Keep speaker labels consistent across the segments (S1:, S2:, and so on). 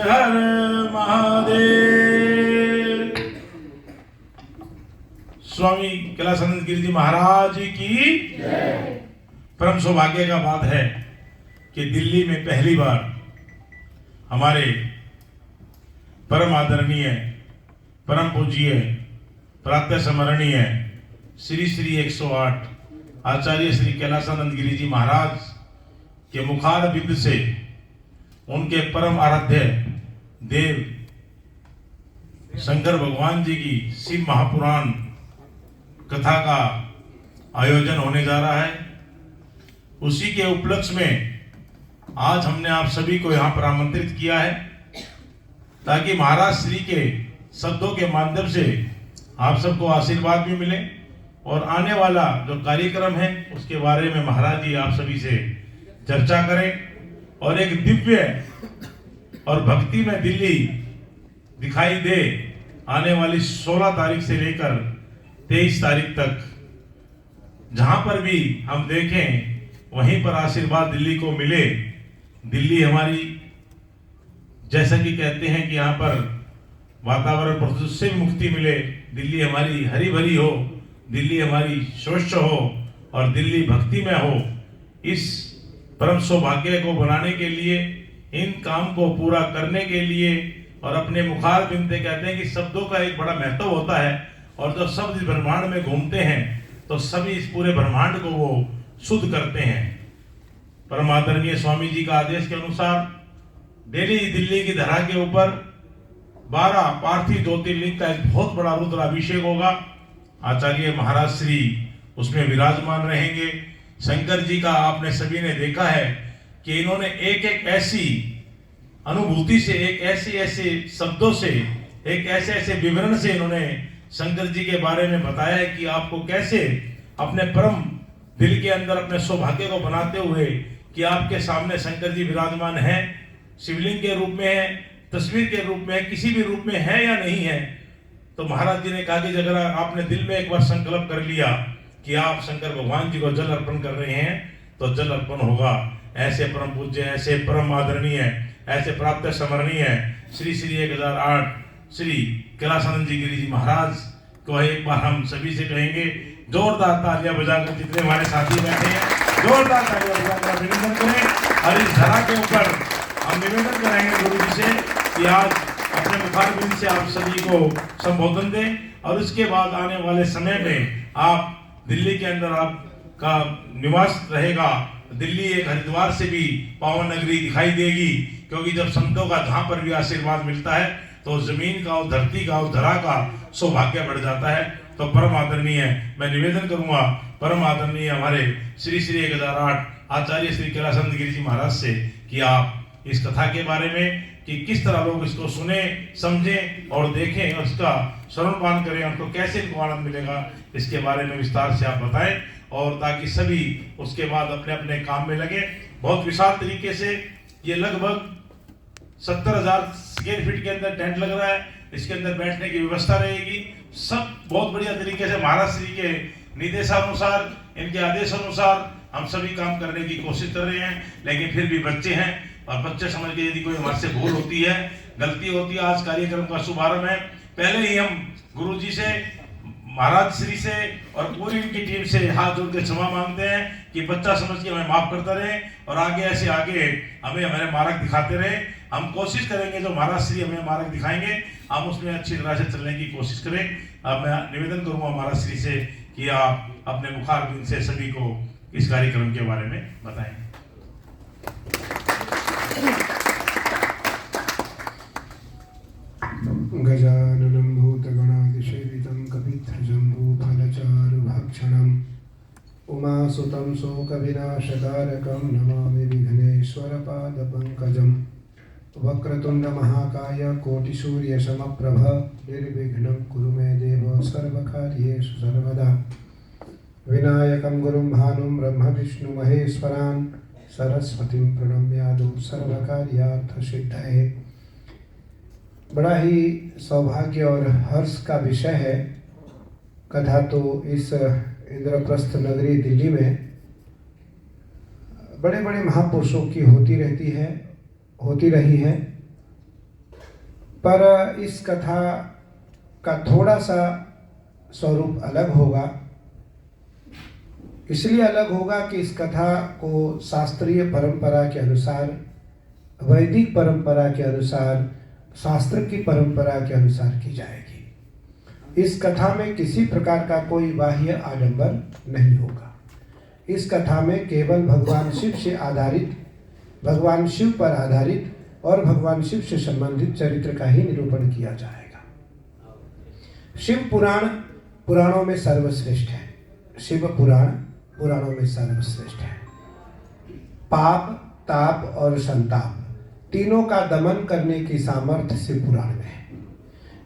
S1: हर महादेव। स्वामी कैलासानंद गिरि जी महाराज की परम सौभाग्य का बात है कि दिल्ली में पहली बार हमारे परम आदरणीय, परम पूज्य, प्रातः स्मरणीय श्री श्री 108 आचार्य श्री कैलासानंद गिरि जी महाराज के मुखार बिंद से उनके परम आराध्य देव शंकर भगवान जी की शिव महापुराण कथा का आयोजन होने जा रहा है। उसी के उपलक्ष्य में आज हमने आप सभी को यहाँ पर आमंत्रित किया है ताकि महाराज श्री के शब्दों के माध्यम से आप सबको आशीर्वाद भी मिले और आने वाला जो कार्यक्रम है उसके बारे में महाराज जी आप सभी से चर्चा करें और एक दिव्य और भक्ति में दिल्ली दिखाई दे आने वाली 16 तारीख से लेकर 23 तारीख तक। जहां पर भी हम देखें वहीं पर आशीर्वाद दिल्ली को मिले। दिल्ली हमारी, जैसा कि कहते हैं कि यहाँ पर वातावरण प्रदूषण से मुक्ति मिले, दिल्ली हमारी हरी भरी हो, दिल्ली हमारी स्वच्छ हो और दिल्ली भक्ति में हो। इस परम सौभाग्य को बनाने के लिए, इन काम को पूरा करने के लिए और अपने मुखार बिनते कहते हैं कि शब्दों का एक बड़ा महत्व होता है और जब शब्द इस ब्रह्मांड में घूमते हैं तो सभी इस पूरे ब्रह्मांड को वो शुद्ध करते हैं। परम आदरणीय स्वामी जी का आदेश के अनुसार डेली दिल्ली की धरा के ऊपर 12 पार्थिव ज्योतिर्लिंग का एक बहुत बड़ा रुद्राभिषेक होगा। आचार्य महाराज श्री उसमें विराजमान रहेंगे। शंकर जी का आपने सभी ने देखा है कि इन्होंने एक एक ऐसी अनुभूति से, एक ऐसे ऐसे शब्दों से, एक ऐसे ऐसे विवरण से इन्होंने शंकर जी के बारे में बताया है कि आपको कैसे अपने परम दिल के अंदर अपने सौभाग्य को बनाते हुए कि आपके सामने शंकर जी विराजमान है, शिवलिंग के रूप में है, तस्वीर के रूप में है, किसी भी रूप में है या नहीं है। तो महाराज जी ने कहा कि अगर आपने दिल में एक बार संकल्प कर लिया कि आप शंकर भगवान जी को जल अर्पण कर रहे हैं तो जल अर्पण होगा। ऐसे परम पूज्य, ऐसे परम आदरणीय, ऐसे प्राप्त स्मरणीय श्री श्री 1008 श्री कैलासानंद जी गिरि जी महाराज को एक बार हम सभी से कहेंगे जोरदार तालियां बजाकर, जितने हमारे साथी बैठे हैं जोरदार तालियां बजाकर अभिनंदन करें। और इस धरा के ऊपर हम निवेदन करेंगे गुरु जी से कि आज अपने मुखारबिंद से आप सभी को संबोधन दें और उसके बाद आने वाले समय में आप दिल्ली के अंदर आपका निवास रहेगा। दिल्ली एक हरिद्वार से भी पावन नगरी दिखाई देगी, क्योंकि जब संतों का जहां पर भी आशीर्वाद मिलता है तो जमीन का और धरती का और धरा का सौभाग्य बढ़ जाता है। तो परम आदरणीय मैं निवेदन करूंगा परम आदरणीय हमारे श्री श्री 1008 आचार्य श्री कैलासानंद गिरि जी महाराज से कि आप इस कथा के बारे में कि किस तरह लोग इसको सुने, समझें और देखें और इसका श्रवणपान करें, उनको कैसे इनको आनंद मिलेगा, इसके बारे में विस्तार से आप बताएं और ताकि सभी उसके बाद अपने अपने काम में लगे। बहुत विशाल तरीके से ये लगभग 70,000 स्क्वायर फीट के अंदर टेंट लग रहा है। इसके अंदर बैठने की व्यवस्था रहेगी। सब बहुत बढ़िया तरीके से महाराज श्री के निर्देशानुसार, इनके आदेशानुसार हम सभी काम करने की कोशिश कर रहे हैं। लेकिन फिर भी बच्चे हैं और बच्चे समझ के यदि कोई हमारे से भूल होती है, गलती होती है, आज कार्यक्रम का शुभारंभ है, पहले ही हम गुरु जी से, महाराज श्री से और पूरी इनकी टीम से हाथ जोड़ के क्षमा मांगते हैं कि बच्चा समझ के हमें माफ करता रहे और आगे ऐसे आगे हमें हमारे मार्ग दिखाते रहे। हम कोशिश करेंगे जो महाराज श्री हमें मार्ग दिखाएंगे हम उसमें अच्छी तरह से चलने की कोशिश करें। अब मैं निवेदन करूंगा महाराज श्री से कि आप अपने मुखारबिंद से सभी को इस कार्यक्रम के बारे में बताएं।
S2: गजाननं भूतगणादिसेवितं कपित्थजम्बूफलचारुभक्षणम् उमासुतं शोकविनाशकारकं नमामि विघ्नेश्वरपादपङ्कजम् वक्रतुण्डमहाकाय कोटिसूर्यसमप्रभ निर्विघ्नं कुरु मे देव सर्वकार्येषु सर्वदा। विनायकं गुरुं भानुं ब्रह्मविष्णुमहेश्वरान् सरस्वतीं प्रणम्यादौ सर्वकार्यार्थसिद्धये। बड़ा ही सौभाग्य और हर्ष का विषय है कथा तो इस इंद्रप्रस्थ नगरी दिल्ली में बड़े बड़े महापुरुषों की होती रही है, पर इस कथा का थोड़ा सा स्वरूप अलग होगा। इसलिए अलग होगा कि इस कथा को शास्त्रीय परंपरा के अनुसार, वैदिक परंपरा के अनुसार, शास्त्र की परंपरा के अनुसार की जाएगी। इस कथा में किसी प्रकार का कोई बाह्य आडंबर नहीं होगा। इस कथा में केवल भगवान शिव से आधारित, भगवान शिव पर आधारित और भगवान शिव से संबंधित चरित्र का ही निरूपण किया जाएगा। शिव पुराण पुराणों में सर्वश्रेष्ठ है। शिव पुराण पुराणों में सर्वश्रेष्ठ है। पाप, ताप और संताप तीनों का दमन करने की सामर्थ्य शिव पुराण में है।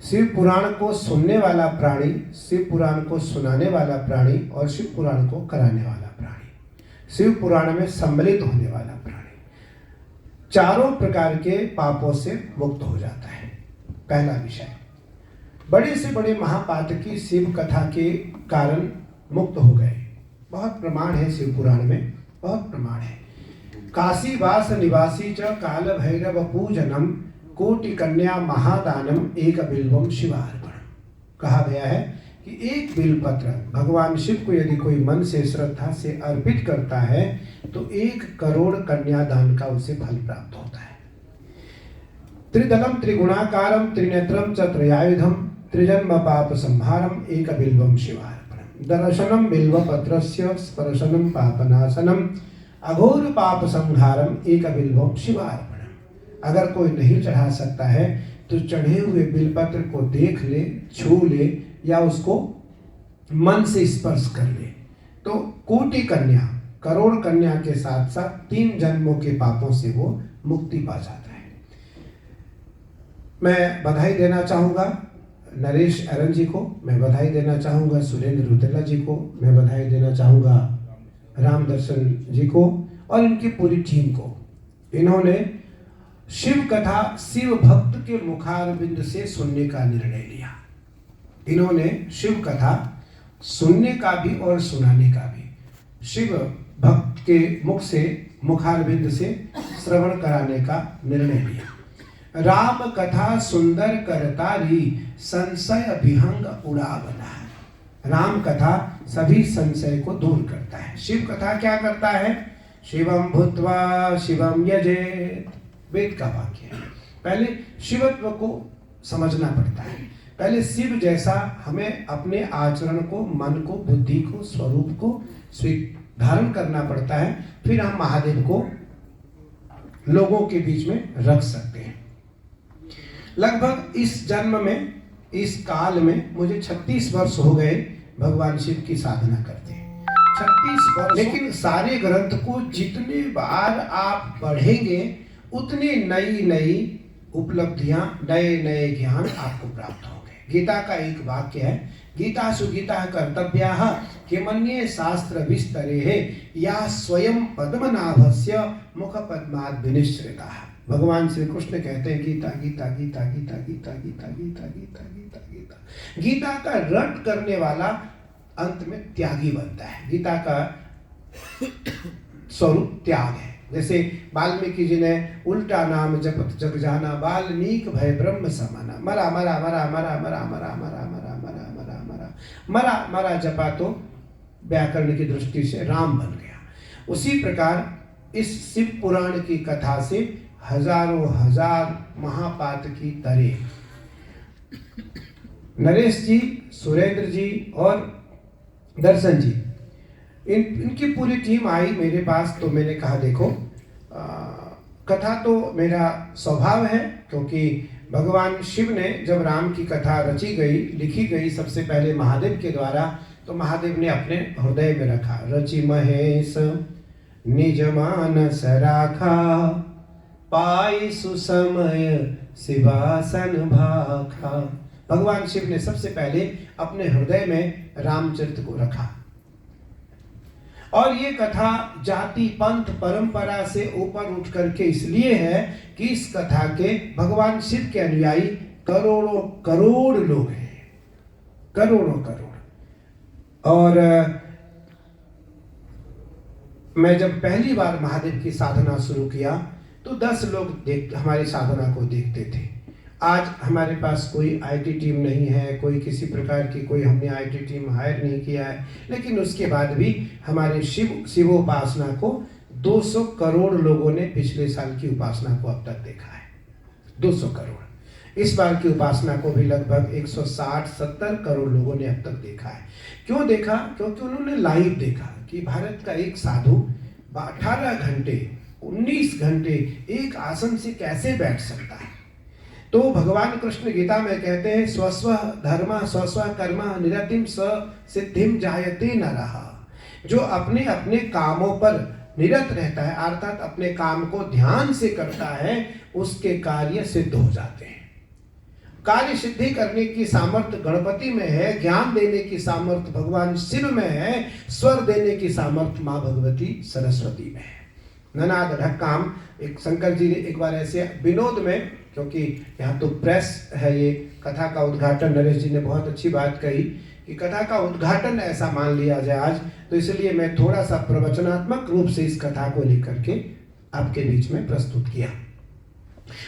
S2: शिव पुराण को सुनने वाला प्राणी, शिव पुराण को सुनाने वाला प्राणी और शिव पुराण को कराने वाला प्राणी, शिव पुराण में सम्मिलित होने वाला प्राणी चारों प्रकार के पापों से मुक्त हो जाता है। पहला विषय, बड़े से बड़े महापातकी शिव कथा के कारण मुक्त हो गए। बहुत प्रमाण है शिव पुराण में, बहुत प्रमाण है। काशी वास निवासी च काल भैरव पूजनम कोटि कन्या महादानम एक बिल्वम शिवार्पणम। कहा गया है कि एक बिलपत्र भगवान शिव को यदि कोई मन से श्रद्धा से अर्पित करता है तो 1 करोड़ कन्यादान का उसे फल प्राप्त होता है। त्रिदलम त्रिगुणाकारम त्रिनेत्रम च त्रयायुधम त्रिजन्म पाप संहारम एक बिल्वम शिवार्पणम। दर्शनम बिल्वपत्रस्य स्पर्शनम पापनाशनम अघोर पाप संहारम एक बिल्वम शिवार्पणम। अगर कोई नहीं चढ़ा सकता है तो चढ़े हुए बिलपत्र को देख ले, छू ले या उसको मन से स्पर्श कर ले तो कोटि कन्या, करोड़ कन्या के साथ साथ 3 जन्मों के पापों से वो मुक्ति पा जाता है। मैं बधाई देना चाहूँगा नरेश अरन जी को, मैं बधाई देना चाहूँगा सुरेंद्र रुतेला जी को, मैं बधाई देना चाहूँगा राम दर्शन जी को और इनकी पूरी टीम को। इन्होंने शिव कथा शिव भक्त के मुखारविंद से सुनने का निर्णय लिया। इन्होंने शिव कथा सुनने का भी और सुनाने का भी शिव भक्त के मुख से, मुखारविंद से श्रवण कराने का निर्णय लिया। राम कथा सुंदर करतारी संशय विहंग उड़ावना। राम कथा सभी संशय को दूर करता है। शिव कथा क्या करता है? शिवम भूत्वा शिवम यजेत, वेद का वाक्य है। पहले शिवत्व को समझना पड़ता है। पहले शिव जैसा हमें अपने आचरण को, मन को, बुद्धि को, स्वरूप को धारण करना पड़ता है, फिर हम महादेव को लोगों के बीच में रख सकते हैं। लगभग इस जन्म में, इस काल में मुझे 36 वर्ष हो गए भगवान शिव की साधना करते हैं। 36 वर्ष। लेकिन सारे ग्रंथ को जितने बार आप पढ़ेंगे उतनी नई नई उपलब्धियां, नए नए ज्ञान आपको प्राप्त होंगे। गीता का एक वाक्य है, गीता सुगीता कर्तव्याः किमन्ये शास्त्र विस्तरे या स्वयं पद्मनाभस्य मुख पद्माद् विनिश्रिताः। भगवान श्री कृष्ण कहते हैं गीता गीता गीता गीता गीता गीता गीता गीता गीता गीता। गीता का रट करने वाला अंत में त्यागी बनता है। गीता का स्वरूप त्याग है। जैसे वाल्मीकि जी ने उल्टा नाम जपत जग जाना, वाल्मीकि भय ब्रह्म समाना। मरा मरा मरा मरा मरा मरा मरा मरा मरा मरा मरा मरा मरा जपा तो व्याकरण की दृष्टि से राम बन गया। उसी प्रकार इस शिव पुराण की कथा से हजारों हजार महापात की तरे नरेश जी, सुरेंद्र जी और दर्शन जी, इनकी पूरी टीम आई मेरे पास। तो मैंने कहा देखो, कथा तो मेरा स्वभाव है, क्योंकि भगवान शिव ने जब राम की कथा रची गई, लिखी गई सबसे पहले महादेव के द्वारा, तो महादेव ने अपने हृदय में रखा। रचि महेश निज मानस राखा, पाई सुसमय शिवासन भाखा। भगवान शिव ने सबसे पहले अपने हृदय में रामचरित्र को रखा। और ये कथा जाति पंथ परंपरा से ऊपर उठ करके इसलिए है कि इस कथा के भगवान शिव के अनुयायी करोड़ों करोड़ लोग हैं, करोड़ों करोड़। और मैं जब पहली बार महादेव की साधना शुरू किया तो 10 लोग हमारी साधना को देखते थे। आज हमारे पास कोई आईटी टीम नहीं है, कोई किसी प्रकार की कोई हमने आईटी टीम हायर नहीं किया है, लेकिन उसके बाद भी हमारे शिवोपासना को 200 करोड़ लोगों ने पिछले साल की उपासना को अब तक देखा है। 200 करोड़। इस बार की उपासना को भी लगभग 160-70 करोड़ लोगों ने अब तक देखा है। क्यों देखा? क्योंकि उन्होंने लाइव देखा कि भारत का एक साधु 18 घंटे 19 घंटे एक आसन से कैसे बैठ सकता है। तो भगवान कृष्ण गीता में कहते हैं स्वस्व धर्म स्वस्व कर्म निरतिम स सिद्धिम जायते नरः। जो अपने अपने कामों पर निरत रहता है, अर्थात अपने काम को ध्यान से करता है, उसके कार्य सिद्ध हो जाते हैं। कार्य सिद्धि करने की सामर्थ्य गणपति में है, ज्ञान देने की सामर्थ्य भगवान शिव में है, स्वर देने की सामर्थ्य माँ भगवती सरस्वती में है। ननाद ढक्काम, एक शंकर जी ने एक बार ऐसे विनोद में, क्योंकि यहाँ तो प्रेस है, ये कथा का उद्घाटन, नरेश जी ने बहुत अच्छी बात कही कि कथा का उद्घाटन ऐसा मान लिया जाए आज, तो इसलिए मैं थोड़ा सा प्रवचनात्मक रूप से इस कथा को लेकर के आपके बीच में प्रस्तुत किया।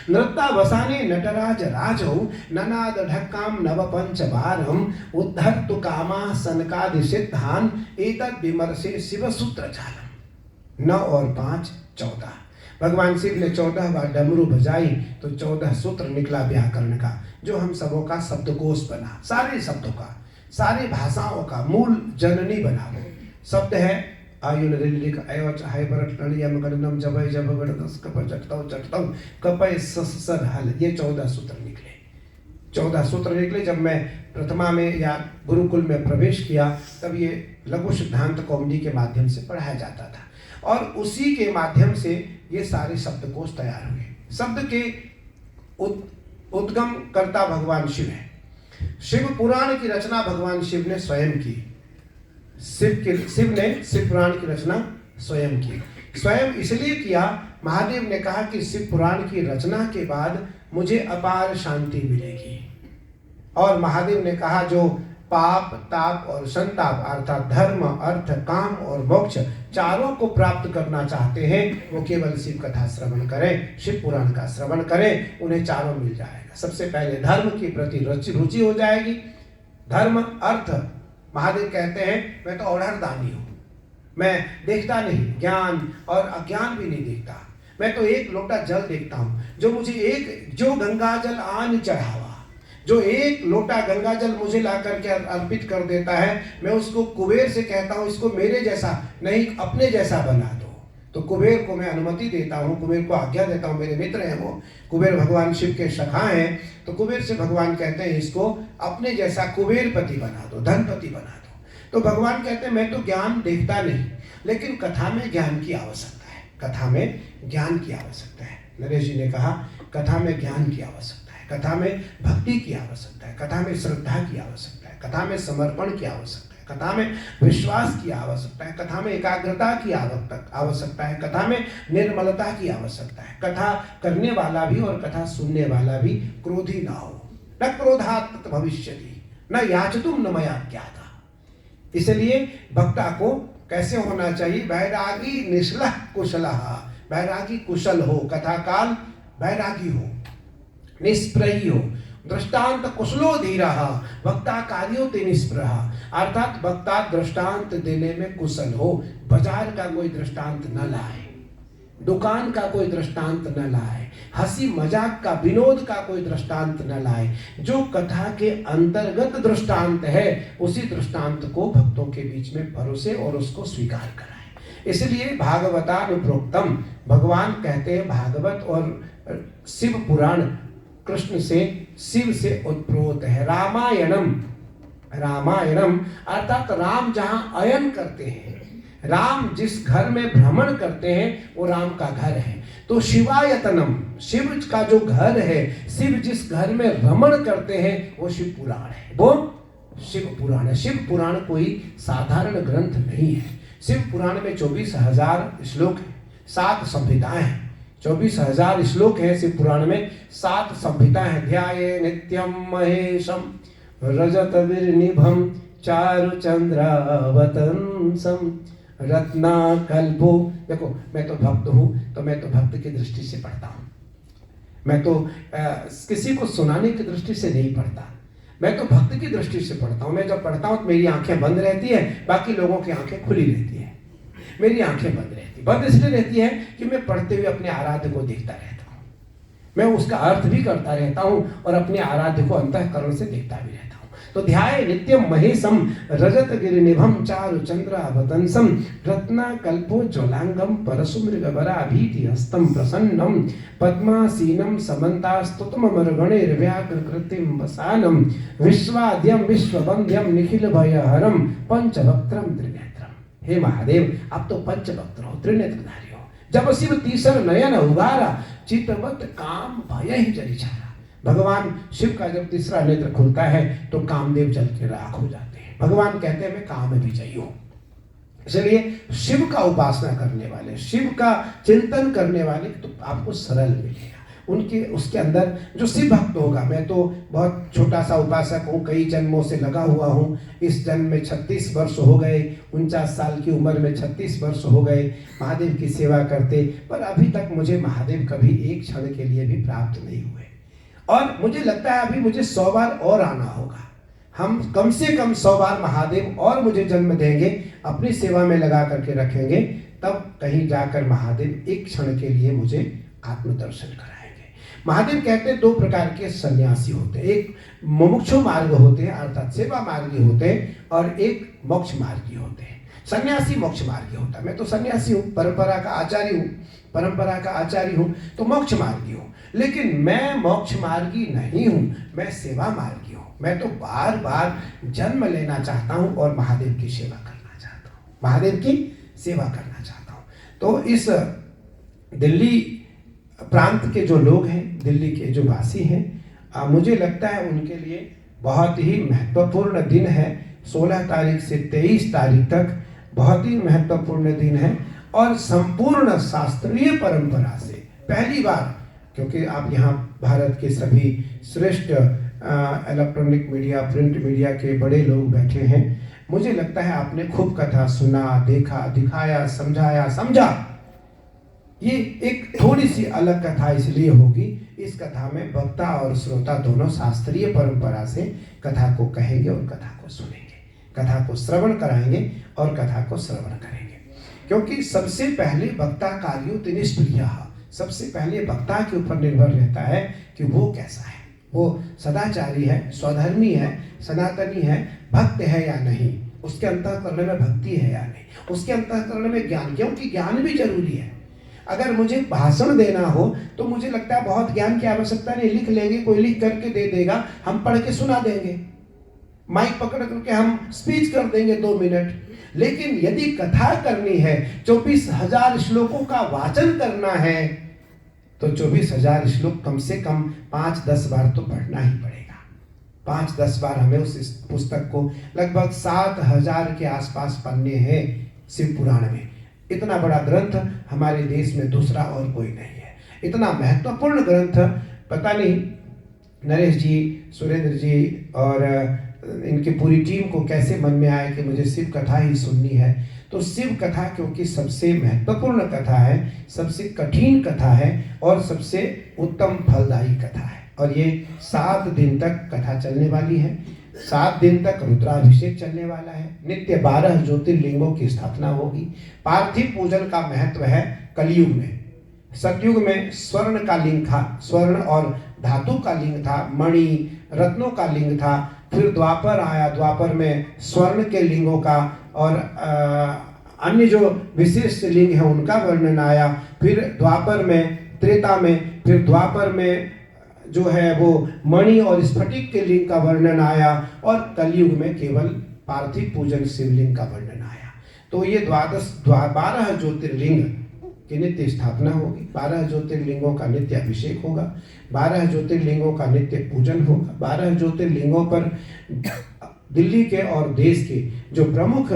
S2: नृत्तावसाने नटराज राजौ ननाद ढक्काम नव पंच बारम उद्धर्तु कामा सनकादि सिद्धान एतद् विमर्शे शिव सूत्र जालम। 9 और 5 14। भगवान शिव ने 14 बार डमरू बजाई तो 14 सूत्र निकला व्याकरण का, जो हम सबों का शब्दकोश बना, सारे शब्दों का, सारी भाषाओं का मूल जननी बना। वो शब्द है आयुन रिलिक अयोच हाइबरट नणियम गणनम जबय जब गणदस कप जटतौ जटतौ कपय ससर हल, ये 14 सूत्र निकले। 14 सूत्र निकले। जब मैं प्रथमा में या गुरुकुल में प्रवेश किया तब ये लघु सिद्धांत कौमुदी के माध्यम से पढ़ाया जाता था, और उसी के माध्यम से ये सारे शब्दकोश तैयार हुए। शब्द के उद्गम करता भगवान शिव है। शिव पुराण की रचना भगवान शिव ने स्वयं की। शिव ने शिव पुराण की रचना स्वयं की। स्वयं इसलिए किया, महादेव ने कहा कि शिव पुराण की रचना के बाद मुझे अपार शांति मिलेगी। और महादेव ने कहा जो पाप ताप और संताप अर्थात धर्म अर्थ काम और मोक्ष चारों को प्राप्त करना चाहते हैं, वो केवल शिव कथा श्रवण करें, शिव पुराण का श्रवण करें, उन्हें चारों मिल जाएगा। सबसे पहले धर्म के प्रति रुचि हो जाएगी। धर्म अर्थ, महादेव कहते हैं मैं तो औढ़रदानी हूँ, मैं देखता नहीं, ज्ञान और अज्ञान भी नहीं देखता, मैं तो एक लोटा जल देखता हूँ। जो गंगा जल आन चढ़ावा, जो एक लोटा गंगा जल मुझे ला करके अर्पित कर देता है, मैं उसको कुबेर से कहता हूँ इसको मेरे जैसा नहीं अपने जैसा बना दो। तो कुबेर को मैं अनुमति देता हूँ, कुबेर को आज्ञा देता हूँ, मेरे मित्र हैं वो, कुबेर भगवान शिव के सखा हैं। तो कुबेर से भगवान कहते हैं इसको अपने जैसा कुबेरपति बना दो, धनपति बना दो। तो भगवान कहते हैं मैं तो ज्ञान देखता नहीं, लेकिन कथा में ज्ञान की आवश्यकता है, कथा में ज्ञान की आवश्यकता है। नरेश जी ने कहा कथा में ज्ञान की आवश्यकता है, कथा में भक्ति की आवश्यकता है, कथा में श्रद्धा की आवश्यकता है, कथा में समर्पण की आवश्यकता है, कथा में विश्वास की आवश्यकता है, कथा में एकाग्रता की आवश्यकता है, कथा में निर्मलता की आवश्यकता है। कथा करने वाला भी और कथा सुनने वाला भी क्रोधी ना हो। न क्रोधात् भविष्यति न याचतुम न मया ज्ञाता। इसलिए भक्ता को कैसे होना चाहिए? बैरागी निश्लः कुशलः, बैरागी कुशल हो, कथा काल बैरागी हो, निष्प्रही हो, दृष्टांत कुशलो धीरः वक्ता कार्योते निष्प्रह, अर्थात वक्ता दृष्टांत देने में कुशल हो। बाजार का कोई दृष्टांत न लाए, दुकान का कोई दृष्टांत न लाए, हंसी मजाक का विनोद का कोई दृष्टांत न लाए। जो कथा के अंतर्गत दृष्टांत है उसी दृष्टांत को भक्तों के बीच में परोसे और उसको स्वीकार कराए। इसलिए भागवतानुप्रोक्तम, भगवान कहते हैं भागवत और शिव पुराण कृष्ण से शिव से उत्प्रोत है। रामायणम, रामायणम अर्थात राम जहां अयन करते हैं, राम जिस घर में भ्रमण करते हैं वो राम का घर है। तो शिवायतनम, शिव का जो घर है, शिव जिस घर में रमण करते हैं वो शिव पुराण है, वो शिव पुराण है। शिव पुराण कोई साधारण ग्रंथ नहीं है। शिव पुराण में 24,000 श्लोक है, 7 संहिताएं हैं। 24,000 श्लोक है शिव पुराण में, 7 संहिताएं हैं। ध्याये नित्यम महेशम रजत विनिभम चारु चंद्रावतंसम रत्नाकल्पो। देखो मैं तो भक्त हूँ, तो मैं तो भक्त की दृष्टि से पढ़ता हूँ। मैं तो किसी को सुनाने की दृष्टि से नहीं पढ़ता, मैं तो भक्त की दृष्टि से पढ़ता हूँ। मैं जब पढ़ता हूँ तो मेरी आंखें बंद रहती है, बाकी लोगों की आंखें खुली रहती है। मेरी आंखें बंद रहती, बंद इसलिए रहती है कि मैं पढ़ते हुए अपने आराध्य को देखता रहता हूँ, मैं उसका अर्थ भी करता रहता हूँ और अपने आराध्य को अंतःकरण से देखता भी रहता हूँ। तो ध्याय नित्यम महेशम रजत गिरिनिभम चारु चंद्रावतंसम रत्नाकल्पो ज्वलांगम परशुमृगवराभीति हस्तम प्रसन्नम पद्मासीनम समन्तास्तुतमर्गणैर्व्याघ्र कृतिम वसानम विश्वाद्यम विश्ववंद्यम निखिल भयहरम पंचवक्त्रम त्रिनेत्रम। हे महादेव, आप तो पंचवक्त्र हो, त्रिनेत्रधारी हो। जब शिव तीसर नयन उगारा चितवत काम भय ही जली छारा। भगवान शिव का जब तीसरा नेत्र खुलता है तो कामदेव जल के राख हो जाते हैं। भगवान कहते हैं मैं काम विजयी हूं। इसलिए शिव का उपासना करने वाले, शिव का चिंतन करने वाले तो आपको सरल मिलेगा। उनके उसके अंदर जो शिव भक्त होगा, मैं तो बहुत छोटा सा उपासक हूँ, कई जन्मों से लगा हुआ हूँ, इस जन्म में 36 वर्ष हो गए, 49 साल की उम्र में 36 वर्ष हो गए महादेव की सेवा करते, पर अभी तक मुझे महादेव कभी एक क्षण के लिए भी प्राप्त नहीं हुए। और मुझे लगता है अभी मुझे 100 बार और आना होगा। हम कम से कम 100 बार महादेव और मुझे जन्म देंगे, अपनी सेवा में लगा करके रखेंगे, तब कहीं जाकर महादेव एक क्षण के लिए मुझे आत्मदर्शन कराएंगे। महादेव कहते हैं 2 प्रकार के सन्यासी होते हैं, एक मुमुक्षु मार्ग होते हैं अर्थात सेवा मार्गी होते हैं, और एक मोक्ष मार्गी होते हैं। सन्यासी मोक्ष मार्गी होता है। मैं तो सन्यासी हूँ, परंपरा का आचार्य हूँ, परंपरा का आचार्य हूँ, तो मोक्ष मार्गी हूँ। लेकिन मैं मोक्ष मार्गी नहीं हूँ, मैं सेवा मार्गी हूँ। मैं तो बार बार जन्म लेना चाहता हूँ और महादेव की सेवा करना चाहता हूँ, महादेव की सेवा करना चाहता हूँ। तो इस दिल्ली प्रांत के जो लोग हैं, दिल्ली के जो वासी हैं, मुझे लगता है उनके लिए बहुत ही महत्वपूर्ण दिन है। 16 तारीख से 23 तारीख तक बहुत ही महत्वपूर्ण दिन है। और संपूर्ण शास्त्रीय परंपरा से पहली बार, क्योंकि आप यहाँ भारत के सभी श्रेष्ठ इलेक्ट्रॉनिक मीडिया, प्रिंट मीडिया के बड़े लोग बैठे हैं, मुझे लगता है आपने खूब कथा सुना, देखा, दिखाया, समझाया, समझा। ये एक थोड़ी सी अलग कथा इसलिए होगी, इस कथा में वक्ता और श्रोता दोनों शास्त्रीय परंपरा से कथा को कहेंगे और कथा को सुनेंगे, कथा को श्रवण कराएंगे और कथा को श्रवण करेंगे। क्योंकि सबसे पहले वक्ता कार्यो तिनिष्प्रिय, सबसे पहले वक्ता के ऊपर निर्भर रहता है कि वो कैसा है, वो सदाचारी है, स्वधर्मी है, सनातनी है, भक्त है या नहीं, उसके अंतःकरण में भक्ति है या नहीं, उसके अंतःकरण में ज्ञान, क्योंकि ज्ञान भी जरूरी है। अगर मुझे भाषण देना हो तो मुझे लगता है बहुत ज्ञान की आवश्यकता नहीं, लिख लेंगे, कोई लिख करके दे देगा, हम पढ़ के सुना देंगे, माइक पकड़ करके हम स्पीच कर देंगे 2 मिनट। लेकिन यदि कथा करनी है, 24,000 श्लोकों का वाचन करना है, तो 24,000 श्लोक कम से कम 5-10 बार तो पढ़ना ही पड़ेगा। 5-10 बार हमें उस पुस्तक को, लगभग 7,000 के आसपास पन्ने हैं शिव पुराण में। इतना बड़ा ग्रंथ हमारे देश में दूसरा और कोई नहीं है। इतना महत्वपूर्ण ग्रंथ, पता नहीं नरेश जी, सुरेंद्र जी और इनकी पूरी टीम को कैसे मन में आया कि मुझे शिव कथा ही सुननी है। तो शिव कथा क्योंकि सबसे महत्वपूर्ण कथा है, सबसे कठिन कथा है और सबसे उत्तम फलदायी कथा है। और ये 7 दिन तक कथा चलने वाली है, 7 दिन तक रुद्राभिषेक चलने वाला है, नित्य 12 ज्योतिर्लिंगों की स्थापना होगी। पार्थिव पूजन का महत्व है कलयुग में। सतयुग में स्वर्ण का लिंग था, स्वर्ण और धातु का लिंग था, मणि रत्नों का लिंग था। फिर द्वापर आया, द्वापर में स्वर्ण के लिंगों का और अन्य जो विशेष लिंग है उनका वर्णन आया। फिर द्वापर में, त्रेता में, फिर द्वापर में जो है वो मणि और स्फटिक के लिंग का वर्णन आया और कलयुग में केवल पार्थिव पूजन शिवलिंग का वर्णन आया। तो ये 12 ज्योतिर्लिंग की नित्य स्थापना होगी, 12 ज्योतिर्लिंगों का नित्य अभिषेक होगा, 12 ज्योतिर्लिंगों का नित्य पूजन होगा। 12 ज्योतिर्लिंगों पर दिल्ली के और देश के जो प्रमुख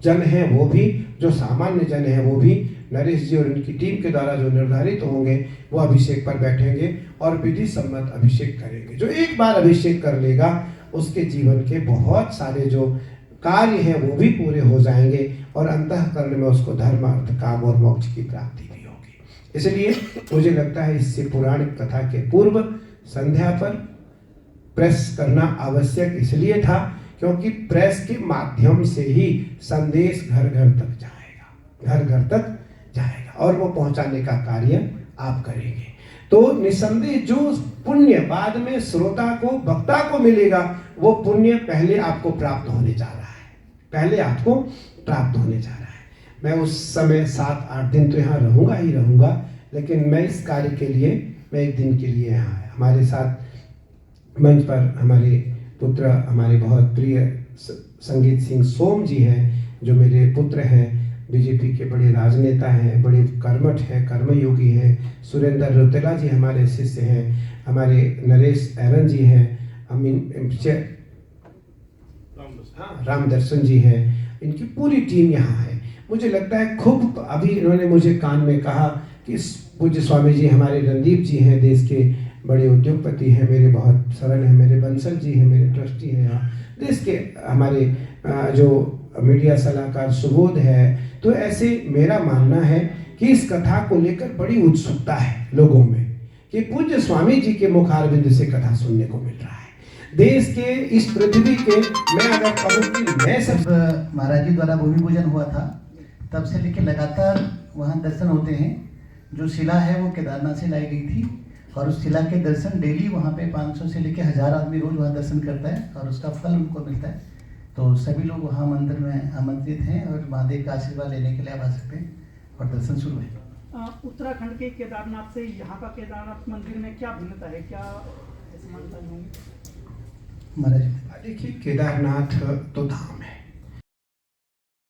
S2: जन हैं वो भी, जो सामान्य जन हैं वो भी नरेश जी और इनकी टीम के द्वारा जो निर्धारित होंगे वो अभिषेक पर बैठेंगे और विधि सम्मत अभिषेक करेंगे। जो एक बार अभिषेक कर लेगा उसके जीवन के बहुत सारे जो कार्य हैं वो भी पूरे हो जाएंगे और अंतःकरण में उसको धर्म अर्थ काम और मोक्ष की प्राप्ति भी होगी। इसलिए मुझे लगता है इससे पौराणिक कथा के पूर्व संध्या पर प्रेस करना आवश्यक इसलिए था क्योंकि प्रेस के माध्यम से ही संदेश घर घर तक जाएगा, घर घर तक जाएगा और वो पहुंचाने का कार्य आप करेंगे। तो निसंदेह जो पुण्य बाद में श्रोता को वक्ता को मिलेगा वो पुण्य पहले आपको प्राप्त होने जा रहा है, पहले आपको प्राप्त होने जा रहा है। मैं उस समय 7-8 दिन तो यहाँ रहूँगा ही रहूँगा, लेकिन मैं इस कार्य के लिए मैं एक दिन के लिए यहाँ आया। हमारे साथ मंच पर हमारे पुत्र, हमारे बहुत प्रिय संगीत सिंह सोम जी हैं, जो मेरे पुत्र हैं, बीजेपी के बड़े राजनेता हैं, बड़े कर्मठ हैं, कर्मयोगी हैं। सुरेंद्र रोतेला जी हमारे शिष्य हैं, हमारे नरेश एरन जी हैं, रामदर्शन जी हैं, इनकी पूरी टीम यहाँ है। मुझे लगता है खूब अभी इन्होंने मुझे कान में कहा कि पूज्य स्वामी जी हमारे रणदीप जी हैं, देश के बड़े उद्योगपति हैं, मेरे बहुत सरल हैं, मेरे बंसल जी हैं, मेरे ट्रस्टी हैं यहाँ देश के, हमारे जो मीडिया सलाहकार सुबोध है। तो ऐसे मेरा मानना है कि इस कथा को लेकर बड़ी उत्सुकता है लोगों में कि पूज्य स्वामी जी के मुखारविंद से कथा सुनने को मिल रहा है। देश के इस पृथ्वी के, मैं अगर कहूँ कि मैं सब
S3: महाराज जी द्वारा भूमि पूजन हुआ था तब से लेकर लगातार वहाँ दर्शन होते हैं। जो शिला है वो केदारनाथ से लाई गई थी और उस शिला के दर्शन डेली वहाँ पे 500 से लेकर 1000 आदमी रोज वहाँ दर्शन करता है और उसका फल उनको मिलता है। तो सभी लोग वहाँ मंदिर में आमंत्रित हैं और महादेव का आशीर्वाद लेने के लिए आप आ सकते हैं और दर्शन शुरू है।
S4: उत्तराखंड के केदारनाथ से यहाँ का केदारनाथ मंदिर में क्या भिन्नता है, क्या समानता होंगी?
S3: महाराज
S2: देखिए, केदारनाथ तो धाम